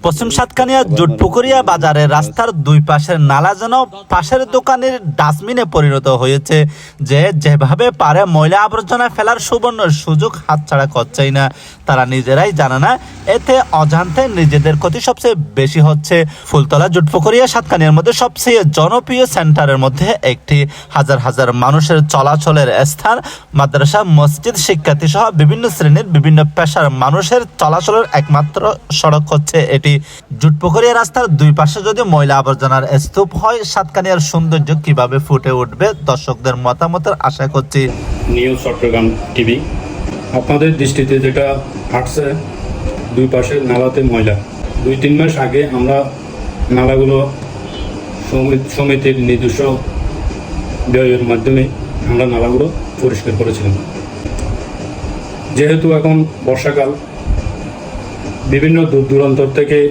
পশ্চিম সাতকানিয়া জুটপুকুরিয়া বাজারের রাস্তার দুই পাশের নালা যেন পাশের দোকানের ডাস্টবিনে পরিণত হয়েছে। যেভাবে পারে ময়লা আবর্জনা ফেলার সুবর্ণ সুযোগ হাতছাড়া করছেই না, তারা নিজেরাই জানে না। এতে অজান্তে নিজেদের ক্ষতি সবচেয়ে বেশি হচ্ছে। ফুলতলা জুটপুকুরিয়া সাতকানিয়ার মধ্যে সবচেয়ে জনপ্রিয় সেন্টারের মধ্যে একটি, হাজার হাজার মানুষের চলাচলের স্থান, মাদ্রাসা, মসজিদ, শিক্ষার্থী সহ বিভিন্ন শ্রেণীর বিভিন্ন পেশার মানুষের চলাচলের একমাত্র সড়ক হচ্ছে এটি। জুটপুকুরিয়া রাস্তার দুই পাশে যদি ময়লা আবর্জনার স্তূপ হয়, সাতকানিয়ার সৌন্দর্য কিভাবে ফুটে উঠবে? দর্শকদের মতামতের আশা করছি। নিউজ চট্টগ্রাম টিভি, আপনাদের দৃষ্টিতে যেটা আসছে দুই পাশে নালাতে ময়লা। 2-3 মাস আগে আমরা নালাগুলো সমিতির নিজস্ব ব্যয়ের মাধ্যমে আমরা নালাগুলো পরিষ্কার করেছিলাম। যেহেতু এখন বর্ষাকাল, বিভিন্ন দূর দূরান্তর থেকে